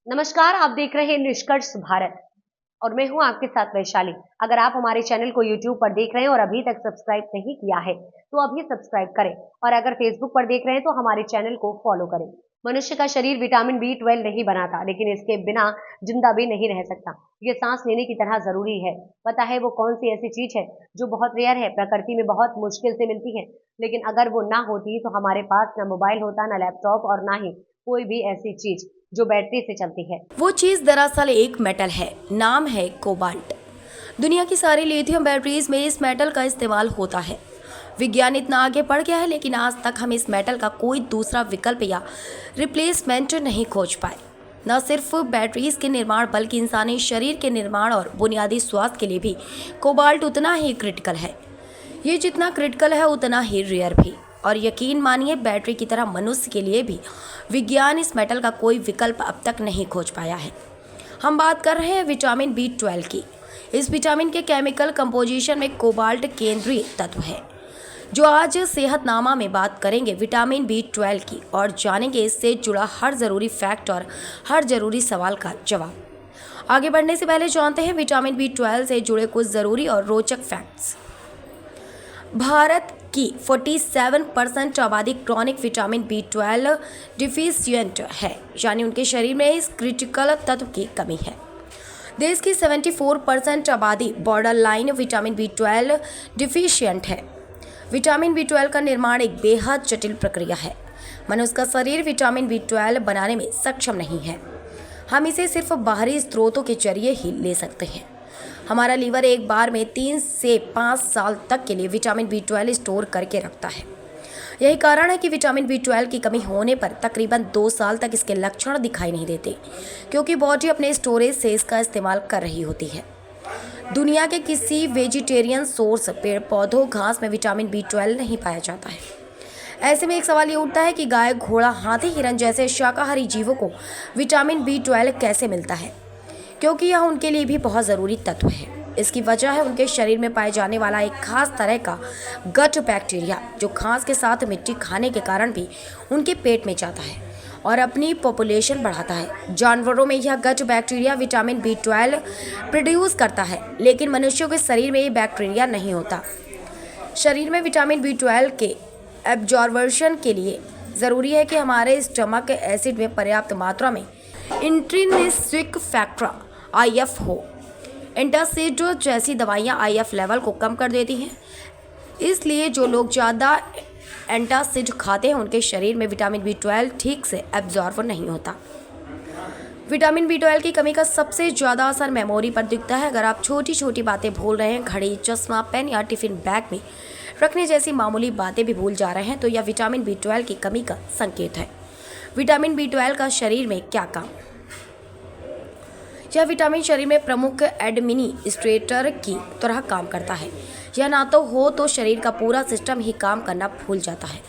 नमस्कार, आप देख रहे हैं निष्कर्ष भारत और मैं हूं आपके साथ वैशाली। अगर आप हमारे चैनल को YouTube पर देख रहे हैं और अभी तक सब्सक्राइब नहीं किया है तो अभी सब्सक्राइब करें और अगर Facebook पर देख रहे हैं तो हमारे चैनल को फॉलो करें। मनुष्य का शरीर विटामिन B12 नहीं बनाता, लेकिन इसके बिना जिंदा भी नहीं रह सकता। ये सांस लेने की तरह जरूरी है। पता है वो कौन सी ऐसी चीज है जो बहुत रेयर है, प्रकृति में बहुत मुश्किल से मिलती है, लेकिन अगर वो ना होती तो हमारे पास ना मोबाइल होता, ना लैपटॉप और ना ही कोई भी ऐसी चीज जो बैटरी से चलती है। वो चीज़ दरअसल एक मेटल है, नाम है कोबाल्ट। दुनिया की सारी लिथियम बैटरीज में इस मेटल का इस्तेमाल होता है। विज्ञान इतना आगे बढ़ गया है, लेकिन आज तक हम इस मेटल का कोई दूसरा विकल्प या रिप्लेसमेंट नहीं खोज पाए। न सिर्फ बैटरीज के निर्माण बल्कि इंसानी शरीर के निर्माण और बुनियादी स्वास्थ्य के लिए भी कोबाल्ट उतना ही क्रिटिकल है। ये जितना क्रिटिकल है उतना ही रेयर भी। और यकीन मानिए, बैटरी की तरह मनुष्य के लिए भी विज्ञान इस मेटल का कोई विकल्प अब तक नहीं खोज पाया है। हम बात कर रहे हैं विटामिन B12 की। इस विटामिन के केमिकल कंपोजिशन में कोबाल्ट केंद्रीय तत्व है। जो आज सेहतनामा में बात करेंगे विटामिन B12 की और जानेंगे इससे जुड़ा हर ज़रूरी फैक्ट और हर ज़रूरी सवाल का जवाब। आगे बढ़ने से पहले जानते हैं विटामिन B12 से जुड़े कुछ ज़रूरी और रोचक फैक्ट्स। भारत की 47% आबादी क्रॉनिक विटामिन B12 डिफिशियंट है, यानी उनके शरीर में इस क्रिटिकल तत्व की कमी है। देश की 74% आबादी border line vitamin B12 deficient है। विटामिन B12 का निर्माण एक बेहद जटिल प्रक्रिया है। मनुष्य का शरीर विटामिन B12 बनाने में सक्षम नहीं है। हम इसे सिर्फ बाहरी स्रोतों के जरिए ही ले सकते हैं। हमारा लीवर एक बार में 3 से 5 साल तक के लिए विटामिन B12 स्टोर करके रखता है। यही कारण है कि विटामिन B12 की कमी होने पर तकरीबन 2 साल तक इसके लक्षण दिखाई नहीं देते, क्योंकि बॉडी अपने स्टोरेज से इसका इस्तेमाल कर रही होती है। दुनिया के किसी वेजिटेरियन सोर्स, पेड़ पौधों, घास में विटामिन B12 नहीं पाया जाता है। ऐसे में एक सवाल ये उठता है कि गाय, घोड़ा, हाथी, हिरन जैसे शाकाहारी जीवों को विटामिन B12 कैसे मिलता है, क्योंकि यह उनके लिए भी बहुत ज़रूरी तत्व है। इसकी वजह है उनके शरीर में पाए जाने वाला एक खास तरह का गट बैक्टीरिया, जो घास के साथ मिट्टी खाने के कारण भी उनके पेट में जाता है और अपनी पॉपुलेशन बढ़ाता है। जानवरों में यह gut bacteria vitamin B12 produce करता है, लेकिन मनुष्यों के शरीर में ये बैक्टीरिया नहीं होता। शरीर में विटामिन B12 के एब्जॉर्प्शन के लिए ज़रूरी है कि हमारे स्टमक एसिड में पर्याप्त मात्रा में इंट्रिंसिक फैक्टर IF हो। एंटासिड जैसी दवाइयाँ IF लेवल को कम कर देती हैं, इसलिए जो लोग ज़्यादा एंटासिड खाते हैं उनके शरीर में विटामिन B12 ठीक से एब्जॉर्ब नहीं होता। विटामिन B12 की कमी का सबसे ज़्यादा असर मेमोरी पर दिखता है। अगर आप छोटी छोटी बातें भूल रहे हैं, घड़ी, चश्मा, पेन या टिफिन बैग में रखने जैसी मामूली बातें भी भूल जा रहे हैं, तो यह विटामिन B12 की कमी का संकेत है। विटामिन B12 का शरीर में क्या काम? यह विटामिन शरीर में प्रमुख एडमिनिस्ट्रेटर की तरह काम करता है। यह ना तो हो तो शरीर का पूरा सिस्टम ही काम करना भूल जाता है,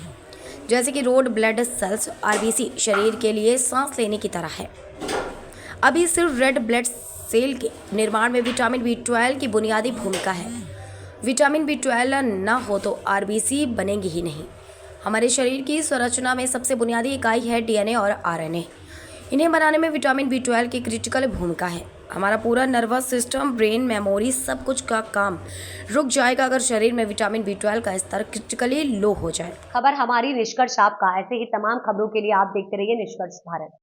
जैसे कि रेड ब्लड सेल्स RBC शरीर के लिए सांस लेने की तरह है। अभी सिर्फ रेड ब्लड सेल के निर्माण में विटामिन B12 की बुनियादी भूमिका है। विटामिन B12 ना हो तो RBC बनेंगी ही नहीं। हमारे शरीर की संरचना में सबसे बुनियादी इकाई है DNA और RNA। इन्हें बनाने में विटामिन B12 की क्रिटिकल भूमिका है। हमारा पूरा नर्वस सिस्टम, ब्रेन, मेमोरी, सब कुछ का काम रुक जाएगा अगर शरीर में विटामिन B12 का स्तर क्रिटिकली लो हो जाए। खबर हमारी, निष्कर्ष आपका। ऐसे ही तमाम खबरों के लिए आप देखते रहिए निष्कर्ष भारत।